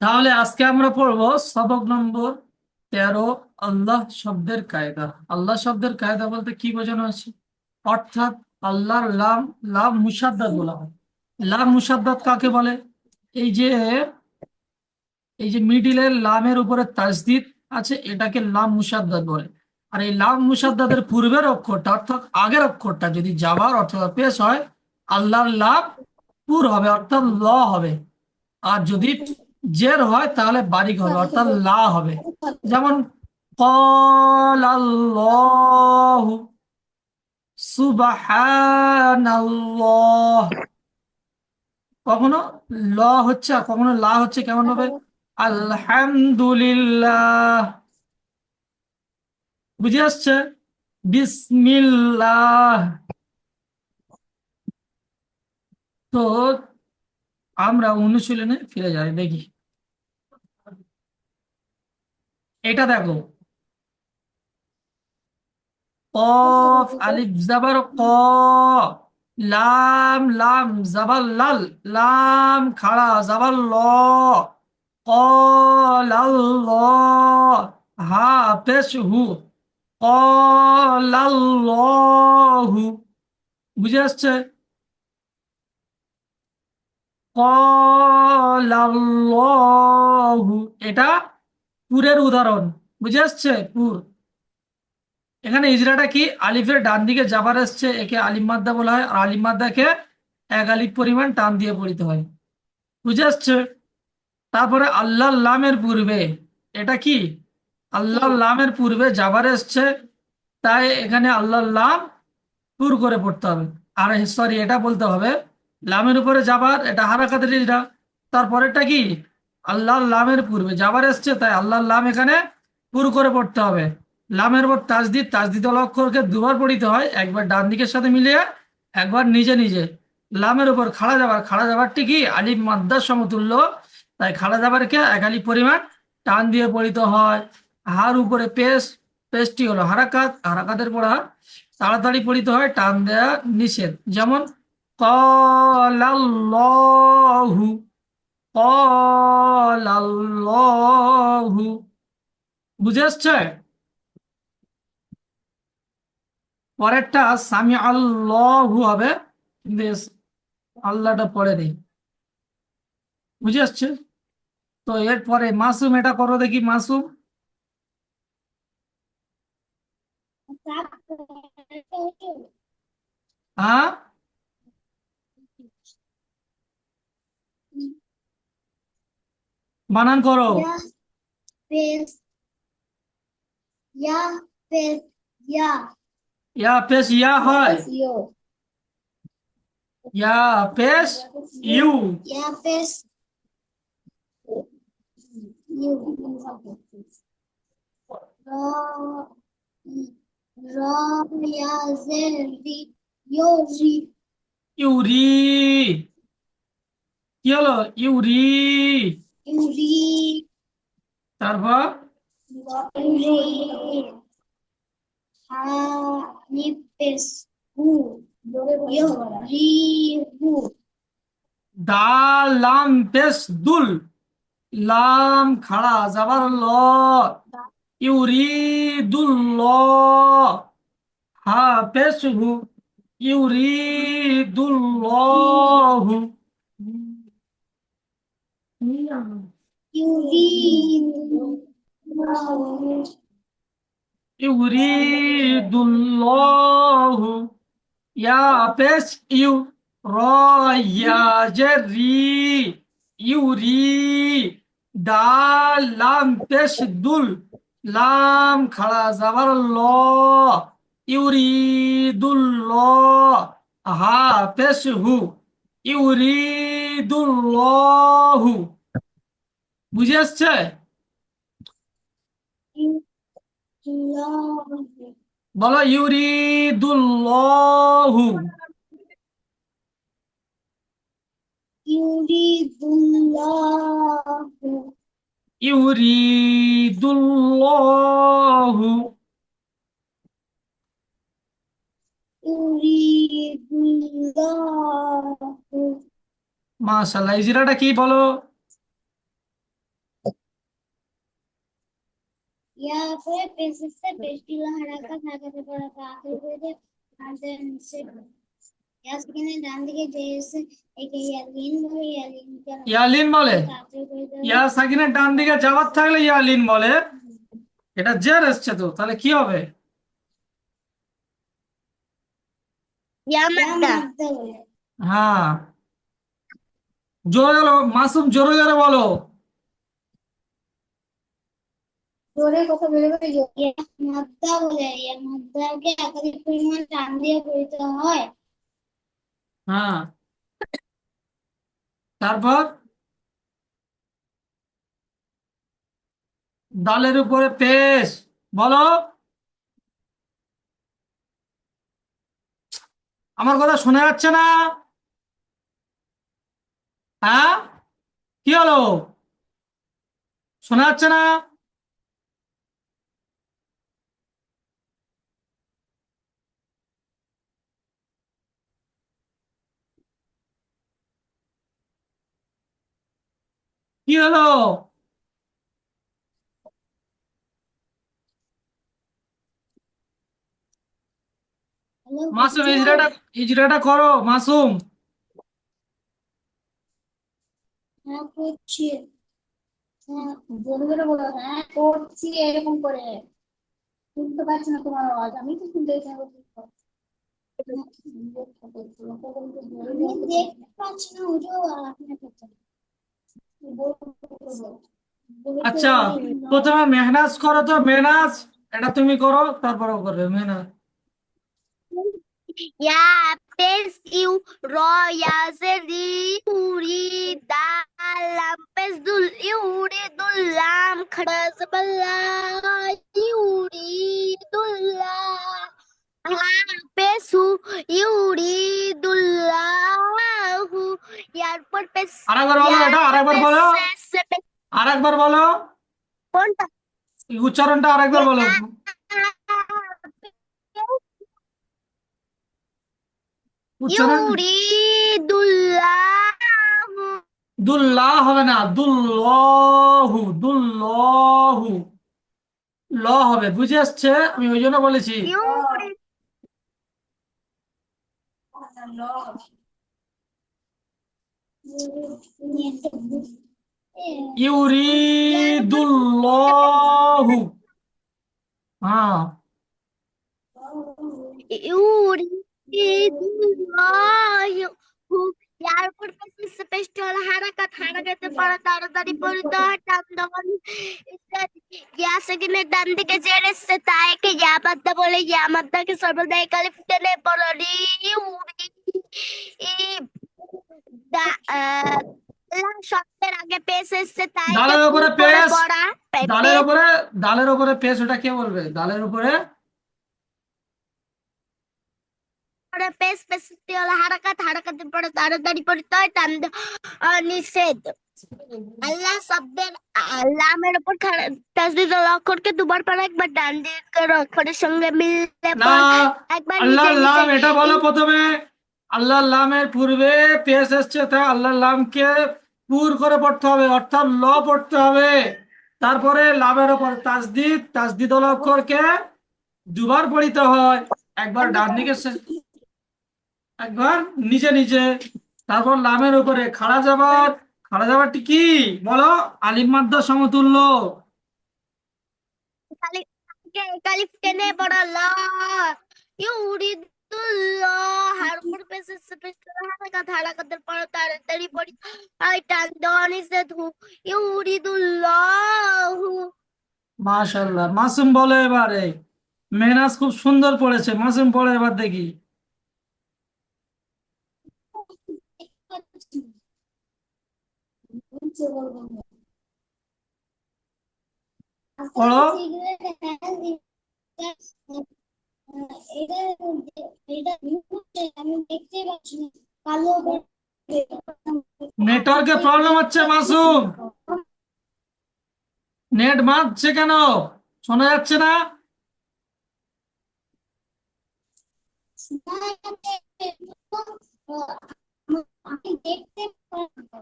তাহলে আজকে আমরা পড়বো সবক নম্বর 13। আল্লাহ শব্দের কায়দা। আল্লাহ শব্দের কায়দা বলতে কি বোঝানো আছে? অর্থাৎ আল্লাহর লাম, লাম মুসাদ্দাদ বলা হয়। লাম মুসাদ্দাদ কাকে বলে? এই যে এই যে মিডিলের লামের উপরে তাসদিদ আছে, এটাকে লাম মুসাদ্দাদ বলে। আর এই লাম মুসাদ্দাদের পূর্বের অক্ষরটা অর্থাৎ আগের অক্ষরটা যদি জাবার অর্থাৎ পেশ হয়, আল্লাহর লাম পুর হবে অর্থাৎ ল হবে। আর যদি জের হয় তাহলে বারিক হবে অর্থাৎ লা হবে। যেমন ক্বালাল্লাহু, সুবহানাল্লাহ। কখনো ল হচ্ছে আর কখনো লা হচ্ছে, কেমন হবে? আলহামদুলিল্লাহ। বুঝে আসছে? বিসমিল্লাহ। তো আমরা অনুশীলনে ফিরে যাই, দেখি। এটা দেখো, কফ আলিফ জাবার ক, লাম লাম জাবার লাল, লাম খাড়া জাবার ল, কলাল্লাহ, হা পেশ হু, কলাল্লাহু। বুঝে আসছে? কলাল্লাহু, এটা পুরের উদাহরণ। বুঝে আসছে? পুর। এখানে ইজরাটা কি, আলিফের ডান দিকে জাবার আসছে, একে আলিফ মাদ্দা বলা হয়। আর আলিফ মাদ্দাকে এক আলিফ পরিমাণ টান দিয়ে পড়িতে হয়। বুঝে আসছে? তারপরে আল্লাহ লামের পূর্বে, এটা কি, আল্লাহ লামের পূর্বে জাবার এসছে, তাই এখানে আল্লাহ লাম পুর করে পড়তে হবে। আর সরি, এটা বলতে হবে লামের উপরে জাবার, এটা হারাকাতের ইজরা। তারপরেরটা কি, আল্লাহ লামের পূর্বে জাবার এসছে, তাই আল্লাহ লাম এখানে পুর করে পড়তে হবে। লামের উপর তাজদিদ, তাজদিদ ওয়ালা অক্ষরকে দুবার পড়িতে হয়, একবার ডান দিকের সাথে মিলিয়ে, একবার নিজে নিজে। লামের উপর খাড়া যাবার, খাড়া যাবারটি কি আলিফ মাদ্দার সমতুল্য, তাই খাড়া যাবারকে এক আলিফ পরিমাণ টান দিয়ে পড়িতে হয়। হার উপরে পেশ, পেশটি হলো হারাকাত, হারাকাতের পড়া তাড়াতাড়ি পড়িতে হয়, টান দেয়া নিষেধ। যেমন ক্বালাল্লাহু, ক্বালাল্লাহু। বুঝে আসছে? পরেরটা সামি আল্লাহু হবে, কিন্তু আল্লাহটা পরে নেই। বুঝে আসছে? তো এরপরে মাসুম, এটা করো দেখি, মাসুম। হ্যাঁ, বানান করো। Ya pes ya pes ya ইয়া পেশ ইয়া ya হয়, pes yo ইয়া পেশ ইউ। ya pes you ra ra ya zeri yori ইউরি, কি হলো? ইউরি। yuri তারপর yuri ha ni pes hu yori hu দাল লাম পেশ দুল, লাম খাড়া যাবার ল, ইউরিদুল্লাহ, হা পেশ হু, ইউরিদুল্লাহু। yuri ইউরিদুল্লাহু, ইয়া পেশ ইউ, র ইয়া জের রি, ইউরি। দাল লাম পেশ দুল, লাম খাড়া যাবার ল, ইউরিদুল্লাহ, হা পেশ হু, ইউরিদুল্লাহু। বুঝে আসছে? বলো ইউরিদুল্লাহু। yuridullahu ইউরিদুল্লাহু। yuridullahu মাশাআল্লাহ, ইজরাটা কি বলো? ইয়া করে পেশ এসছে পেশ দিল হারাকাত হারাকাতে পড়া আখের করে আর দেন সে ইয়া সেখানে ডান দিকে যে এসে একে ইয়ালিন বলে ইয়ালিন ইয়ালিন বলে। আখের করে ইয়া সাকিনের ডান দিকে যাওয়ার থাকলে ইয়ালিন বলে। এটা জের এসছে তো, তাহলে কি হবে? ইয়া মাদ্দা বলে। হ্যাঁ, জোরে জোরে মাসুম, জোরে জোরে বলো। জোরে কথা বলে বলে ইয়া মাদ্দা বলে ইয়া মাদ্দাকে একাধিক পরিমাণ টান দিয়ে পড়তে হয়। হ্যাঁ, তারপর দালের উপরে পেশ, বলো। আমার কথা শোনা যাচ্ছে না? হ্যাঁ, কি হলো? শোনা যাচ্ছে না? কি হলো? হ্যালো মাসুম, বুঝছো? ইজরাটা করো মাসুম। হ্যাঁ করছি। হ্যাঁ জোরে জোরে বলো হ্যাঁ করছি এরকম করে শুনতে পাচ্ছি না তোমার আওয়াজ আমি তো শুনতে পাচ্ছি না। আমি দেখতে পাচ্ছি না ওটাও আপনার কাছে আচ্ছা, প্রথমে মেহনাজ করো তো, মেহনাজ। এটা তুমি করো, তারপরে করবে Mehnaz. Ya pes iu ro ya zeri uri dalam pes dul iuri dulam khadas balla iuri dullah pesu iuri dullahu এরপর পেস আরেকবার বলো, এটা এরপর আরেকবার পেস বলো, পেস আরেকবার বলো। কোনটা এই উচ্চারণটা আরেকবার বলো। উচ্চারণ। ইউরিদুল্লাহু দুল্লাহ হবে না, দুল্লহু, দুল্লহু। ল হবে, বুঝে আসছে? আমি ওই জন্য বলেছি। ইউরি ইউরিদুল্লাহু। হ্যাঁ, ইউরিদুল্লাহু এরপর স্পেশাল হারাকাত হারাকাতে পড়া তাড়াতাড়ি পড়তে হয় টান দেওয়ান ইয়া সেকেন্ডের ডান দিকে যে এসছে তাকে ইয়া মাদ্দা বলে ইয়া মাদ্দাকে সর্বদা একালিফ টেনে পড়ি ইউরি ই দা লা শব্দের আগে পেশ এসছে তাইকে ডালের পু উপরে করে পেশ। পড়া ডালের উপরে, ডালের উপরে পেশ, ওটা কে বলবে? ডালের উপরে। পরে পেশ পেশ হারাকাত হারাকাতের পরে তাড়াতাড়ি পড়তে হয় টান নিষেধ আল্লাহ শব্দের লামের উপর তাসদিদ অক্ষরকে দুবার পর একবার ডান দিকের অক্ষরের সঙ্গে মিললে না, পর একবার নিজে আল্লাহর নিজে লাম, এটা বলো প্রথমে। আল্লাহর লামের পূর্বে পেশ এসছে, তাই আল্লাহর লামকে পুর করে পড়তে হবে, অর্থাৎ ল পড়তে হবে। তারপরে লামের ওপর তাসদিদ, তাসদিদ অক্ষরকে দুবার পড়িতে হয়। একবার ডান দিকে একবার নিচে নিচে। তারপর লামের উপরে খাড়া যাবার। খাড়া যাবারটি কি বলো? আলিফ মাদ্দা সমতুল্য। কালিফ টেনে পড়া লা ইউরিদুল্লাহ আর উপর পেছে হারাকাত হারাকাতের পর তাড়াতাড়ি পড়ি আই টান দেওয়া নিষেধ ইউরিদুল্লাহ মাশাআল্লাহ, মাসুম বলো এবারে। মেহনাজ খুব সুন্দর পড়েছে, মাসুম পড়ে এবার দেখি। পড়ো। এটা এটা আমি দেখতে পাচ্ছি না কালো নেটওয়ার্কের প্রবলেম হচ্ছে মাসুম। নেট মারছে কেন? শোনা যাচ্ছে না? আমি দেখতে পাচ্ছি না।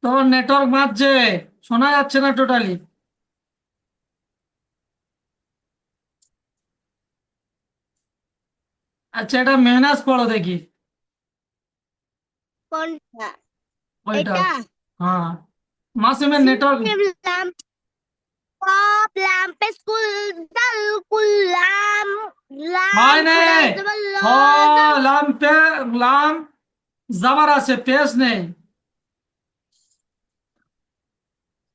তোমার নেটওয়ার্ক মারছে, শোনা যাচ্ছে না টোটালি। আচ্ছা, এটা মেহনাজ পড়ো দেখি। কোনটা? ওইটা। এটা হ্যাঁ। মাসুমের নেটওয়ার্ক। লাম কপ লাম পে স্কুল দাল কুল্লাম লাম হয় খড়া নেই। জবর ল খ লাম পে লাম জাবার আছে, পেশ নেই।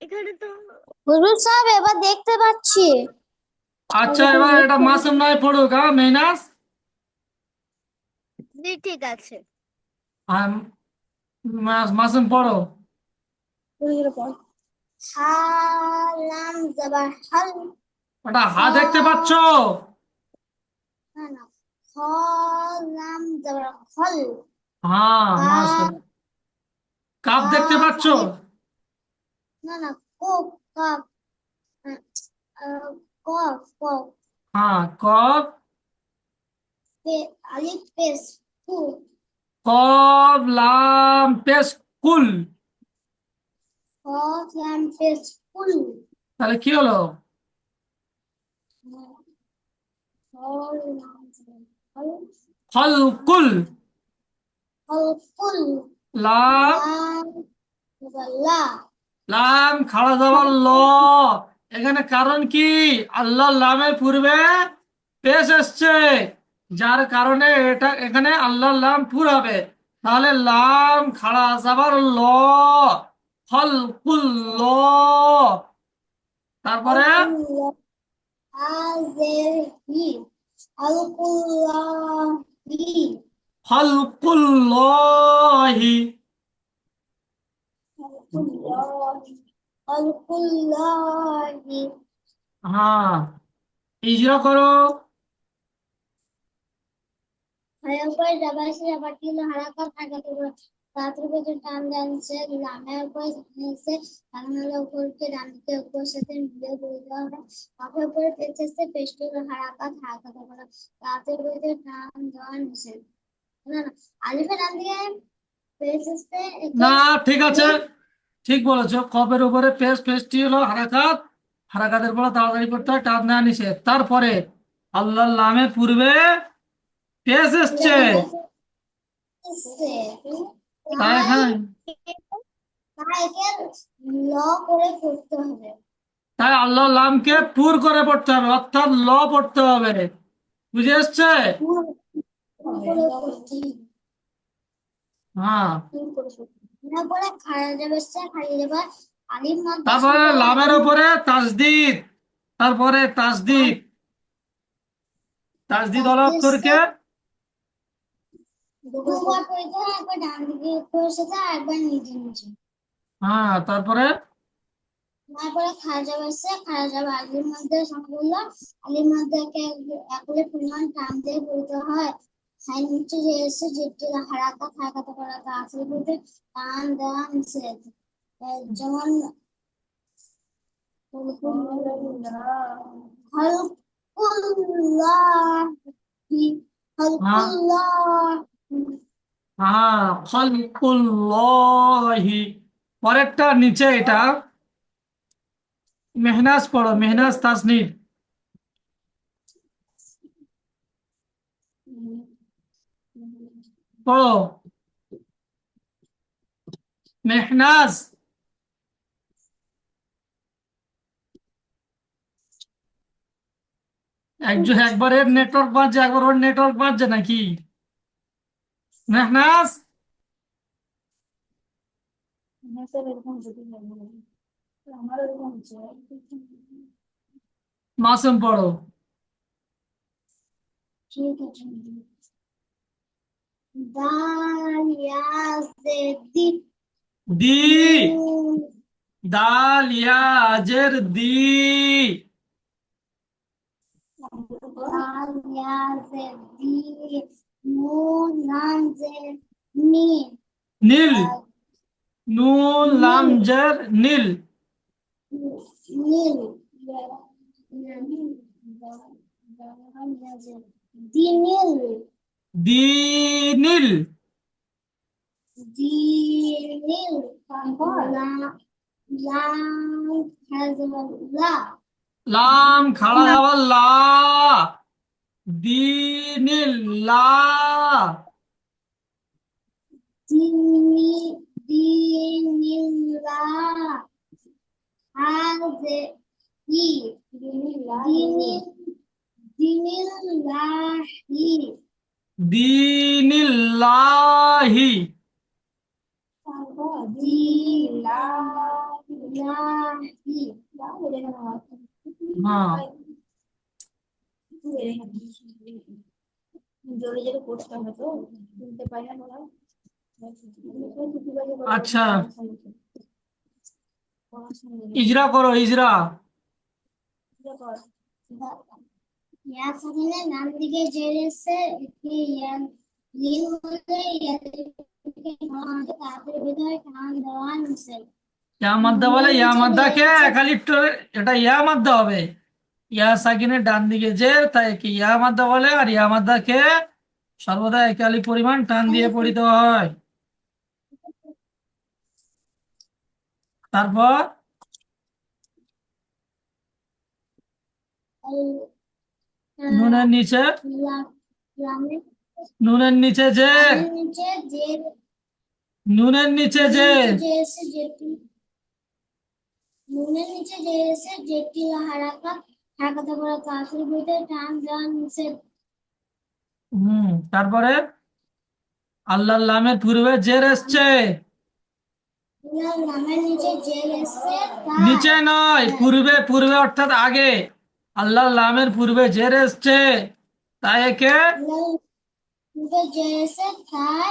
এখানে তো হুজুর সাহেব এবার দেখতে পাচ্ছি। আচ্ছা, এবার এটা মাসুম নয় পড়ুক, হ্যাঁ মেহনাজ। জি ঠিক আছে। আর মাসুম পড়ো। হালাম জবর হাল। ওটা খ হা দেখতে পাচ্ছ? না না খলাম জবর খল। হ্যাঁ, কাফ মাসুম। কাপ দেখতে কাফ পাচ্ছ? আলিফ না না কোপ কাফ আহ, আহ, কফ কফ হ্যাঁ, কপ। পে আলিফ পেশ কু কব লাম পেশ কুল। কফ লাম পেশ কুল। তাহলে কি হলো? খল লাম জবর খল ফল কুল। খল কুল লাম। লাম জবর লা লাম খাড়া জবর ল। এখানে কারণ কি? আল্লাহ লামের পূর্বে পেশ এসছে, যার কারণে এটা এখানে আল্লাহ লাম পুর হবে। তাহলে লাম খাড়া জবর ল, ফল কুল ল। খল তারপরে কুল লা আজের হি আল কুল্লাহি ফল কুল্লাহি। আল কুল্লাহি। হ্যাঁ, ইজরা করো। হায়ার উপরে ডাবল সে ব্যাপারটি হলো হারাকাত হারাকাত উপর তাড়াতাড়ি করে টান দেনছে লামের উপরে নিচে বাংলার উপরকে ডান দিকে উপর সাথে মিলে বলে দেওয়া হয়। কাফের উপরে পেঁচেছে পেশটি হলো হারাকাত হারাকাত উপর তাড়াতাড়ি করে টান দেওয়া নিষেধ। না না আলিফের ডান দিকে পেঁচেছে একে না, ঠিক আছে, আলিফ ঠিক বলেছো। কবের উপরে পেশ, পেশটি হলো হারাকাত। হারাকাতের পরে তাড়াতাড়ি করতে হয়, টান দেওয়া নিষেধ। তারপরে আল্লাহর নামের পূর্বে পেশ এসছে, পেঁচেছে তাই তাই এখানে, তাই একে ল করে পড়তে হবে। তাই আল্লাহর নামকে পুর করে পড়তে হবে, অর্থাৎ ল পড়তে হবে। বুঝে এসছে? পুরো করে পড়তে হবে। হ্যাঁ। তারপরে খাড়া যাবে খাড়িয়ে যাবে আলিফ মাদ্দা তারপরে শুরু হবে লামের আলিফ উপরে তাসদিদ। তারপরে তাসদিদ। তাসদিদ হলো অক্ষরকে। দুবার পড়তে হয় একবার ডান দিকে উপরের সাথে আর একবার নিচে নিচে। হ্যাঁ, তারপরে তারপরে খাড়া যাবে আলিফ মধ্যে সম্পূর্ণ আলিফ মধ্যকে একলে পরিমাণ টান দিয়ে পড়তে হয়। হাই নিচে যে এসে যেটি হারাকাত হারাকাত করা তা আসলে বলতে টান দেওয়া নিষেধ। যেমন খালকুল্লাহি হ্যাঁ, খালকুল্লাহ হ্যাঁ, খালকুল্লাহি। পরেরটা নিচে এটা মেহনাজ পড়ো, মেহনাজ তাসনিদ পড়ো। মেহনাজ। একবার এর নেটওয়ার্ক বাজছে, একবার ওর নেটওয়ার্ক বাজছে নাকি? মেহনাজ। মাসুম পড়ো। ঠিক আছে দাল ইয়াজে দি দি। নুন দাল ইয়াজের দি। দাল ইয়াজে দি নুন লামজে নি নীল। নুন নীল লামজের নীল। নীল দিনীল দিনীল। দিনীল লাম হাজমুল্লাহ লাম খাড়া যাবার লা। দিনিল্লাহ। Dini, dinillah. Haze, i. Dini, dinillahi. দিনিল্লাহি। হ্যাঁ, জোরে জোরে পড়তে হবে তো শুনতে পাই না ওরা আচ্ছা, ইজরা করো, ইজরা। ইয়া সাকিনে নাম দিকে জেরেছে কি ইয়া লিন বলতে ইয়া থেকে আমাদের কাপের ভিতরে কান দেওয়া নিছে ইয়া মাদ্দা বলে, নুনের ইয়া নিচে মাদ্দাকে জেরেছে একালিপ্ট, এটা ইয়া মাদ্দা হবে। ইয়া সাকিনের ডান দিকে যে, তাই কি ইয়া মাদ্দা বলে, আর ইয়া মাদ্দাকে সর্বদা একালি পরিমাণ টান দিয়ে পড়িতে হয়। তারপর নুনের নিচে, লামের নুনের নিচে যে, লামের নিচে যে নুনের নিচে নুনের যে, নিচে জেরেছে যেটি নুনের নিচে জেরেছে যেটি হারাকাত হারাকাত করে কাফের ভিতরে টান দেওয়া নিছে তারপরে আল্লাহর লামের পূর্বে জের এসছে। নামের নিচে জেরেছে তাই নিচে নয়, পূর্বে, পূর্বে অর্থাৎ আগে। আল্লাহর লামের পূর্বে জের এসছে, তাই একে জেরেছে তাই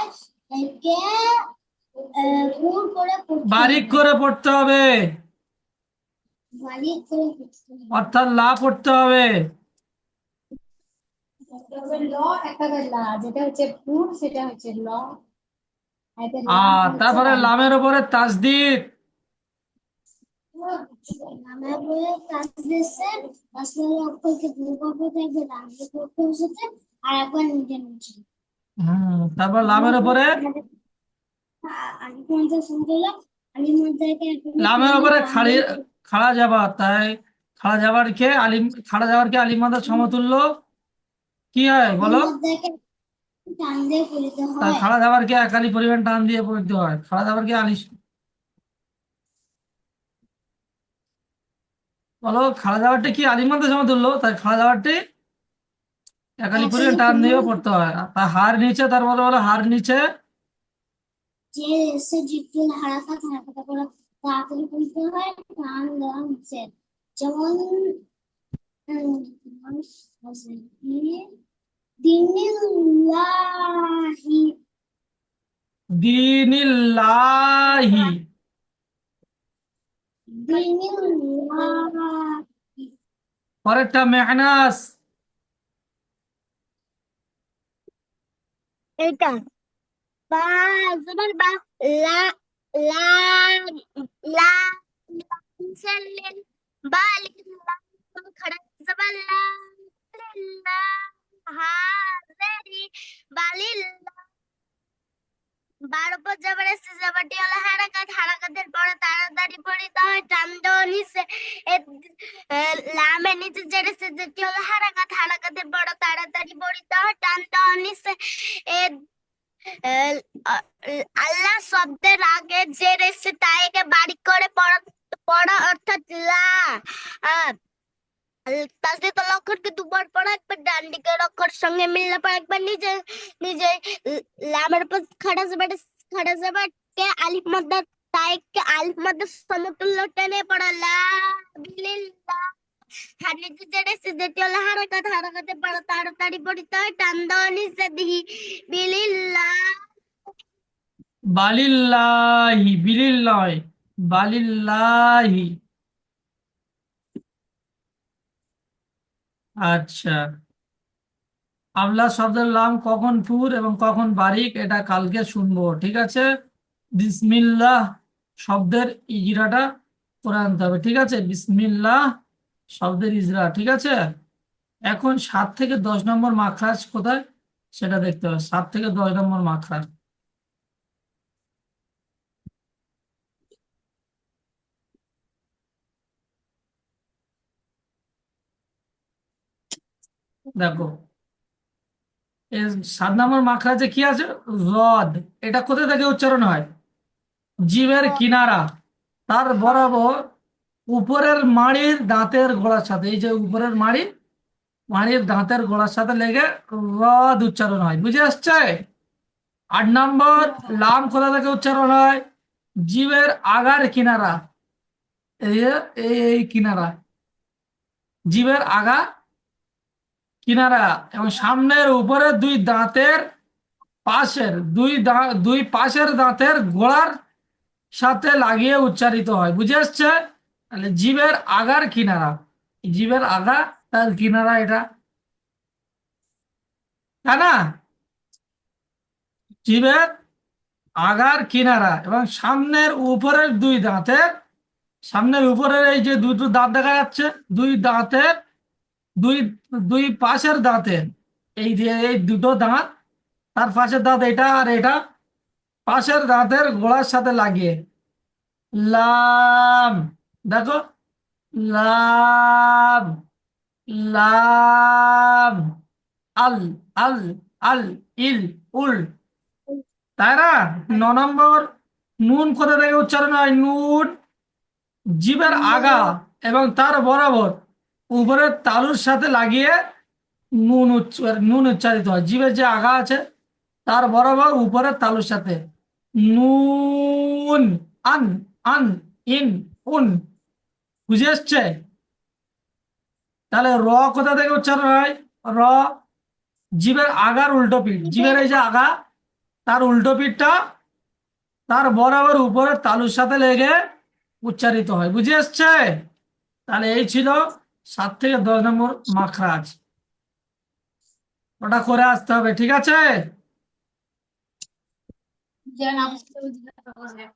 একে পুর করে পড়তে বারিক হবে করে পড়তে হবে, বাড়ি করে পড়তে হবে অর্থাৎ লা পড়তে হবে। ল একটা লা যেটা হচ্ছে পুর সেটা হচ্ছে ল আর এটা লাম আর হচ্ছে তারপরে বাড়ি লামের উপরে তাসদিদ। নামের বলে কাজ দিচ্ছে আসলে অক্ষরকে দুই পক্ষ থেকে ডান দিকে করতে বসেছে আর একবার নিচে নিচে তারপর আমার লামের উপরে, আগে পর্যন্ত শুনতে হলো আলিম মধ্যে লামের উপরে খাড়ি, খাড়া যাবার, তাই খাড়া যাবার কে আলিম, খাড়া যাবার কে আলিম মাদ্দার সমতুল্য কি হয় আলিম বলো? মধ্যে টান দিয়ে পড়িতে তাই হয় খাড়া যাবার কে একালি পরিমাণ টান দিয়ে পড়তে হয়, খাড়া যাবার কে আলিশ, বলো খাড়া যাওয়ারটা কি আলিম মাদ্দার সমতুল্য, তাই খাড়া যাওয়ারটি একালি পরিমাণ একালি টান দিয়ে পরিমাণ পড়তে হয়। আর তা হার নিচে, তার বলো বলো হার নিচে, যে এসে জিটুল হারাকাত হারাকাত করে তাড়াতাড়ি পড়িতে হয় টান দেওয়া হচ্ছে যেমন মানুষ আছে দিনিল্লাহি দিনিল্লাহি। দিনিল্লাহি পরেরটা মেহনাস। এটা বা জবর বা লা লা লা মিসাল্লিল বা লিল্লাহ খড়া জবর লা লিল্লাহ হাজারি বালিল্লাহ বার উপর জবর এসে জবরটি হলো হারাকাত হারাকাতের পরে তাড়াতাড়ি পড়িতে হয় টান দেওয়া নিচে লামের নিচে জের এসে যেটি হলো হারাকাত হারাকাতের পরে তাড়াতাড়ি পড়িতে হয় টান দেওয়া নিচে আহ, আল্লাহ শব্দের আগে যে রেসে তাইকে বাড়ি করে পড়া পড়া অর্থাৎ লা আহ, তাসদিদ অক্ষরকে দুবার পড়া একবার ডান দিকের অক্ষর সঙ্গে মিললে পর একবার নিজে নিজে লামের উপর খাড়া জবরকে আলিফ মাদ্দা তাইকে আলিফ মাদ্দা সমতুল্য টেনে পড়া লা বিলিল্লাহ আর নিচে যেটা যেটি হলো হারাকাত হারাকাতে পড়া তাড়াতাড়ি পড়িতে হয় টান দেওয়া নিচে দিহি বিলিল্লাহ বালিল্লাহি, বিলিল নয়, বালিল্লাহি। আচ্ছা, আমলা শব্দের লাম কখন পুর এবং কখন বারিক, এটা কালকে শুনবো, ঠিক আছে? বিসমিল্লাহ শব্দের ইজরাটা করে আনতে হবে, ঠিক আছে? বিসমিল্লাহ শব্দের ইজরা, ঠিক আছে? এখন 7 থেকে 10 নম্বর মাখরাজ কোথায় সেটা দেখতে হবে, 7 থেকে 10 নম্বর মাখরাজ। দেখো, এর 7 নম্বর মাখরাজে কি আছে? হ্রদ। এটা কোথা থেকে উচ্চারণ হয়? জিভের কিনারা, তার বরাবর উপরের মাড়ির দাঁতের গোড়ার সাথে, এই যে উপরের মাড়ি, মাড়ির দাঁতের গোড়ার সাথে লেগে হ্রদ উচ্চারণ হয়। বুঝে আসছে? 8 নম্বর, লাম কোথা থেকে উচ্চারণ হয়? জিভের আগার কিনারা, এই যে এই কিনারা, জিভের আগা কিনারা, এবং সামনের উপরের দুই দাঁতের পাশের দুই পাশের দাঁতের গোড়ার সাথে লাগিয়ে উচ্চারিত হয়। বুঝে আসছে? তাহলে জিভের আগার কিনারা, জিভের আগা তার কিনারা এটা, তাই না? জিভের আগার কিনারা এবং সামনের উপরের দুই দাঁতের, সামনের উপরের এই যে দুটো দাঁত দেখা যাচ্ছে, দুই দাঁতের দুই দুই পাশের দাঁতের, এই যে এই দুটো দাঁত, তার পাশের দাঁত এটা আর এটা, পাশের দাঁতের গোড়ার সাথে লাগিয়ে লাম, দেখো, লাম, লাম, আল, আল, আল, ইল, উল, তাই না? 9 নম্বর, নুন কোথা থেকে উচ্চারণ হয়? নুন জিভের আগা এবং তার বরাবর উপরের তালুর সাথে লাগিয়ে নুন উচ্চারিত হয়। জিভের যে আগা আছে তার বরাবর উপরের তালুর সাথে নুন, আন, আন, ইন, উন। বুঝে এসছে? তাহলে র কোথা থেকে উচ্চারণ হয়? র জিভের আগার উল্টো পিঠ, জিভের এই যে আগা, তার উল্টো পিঠটা তার বরাবর উপরের তালুর সাথে লেগে উচ্চারিত হয়। বুঝে এসছে? তাহলে এই ছিল 7 থেকে 10 নম্বর মাখরাজ। ওটা করে আসতে হবে, ঠিক আছে?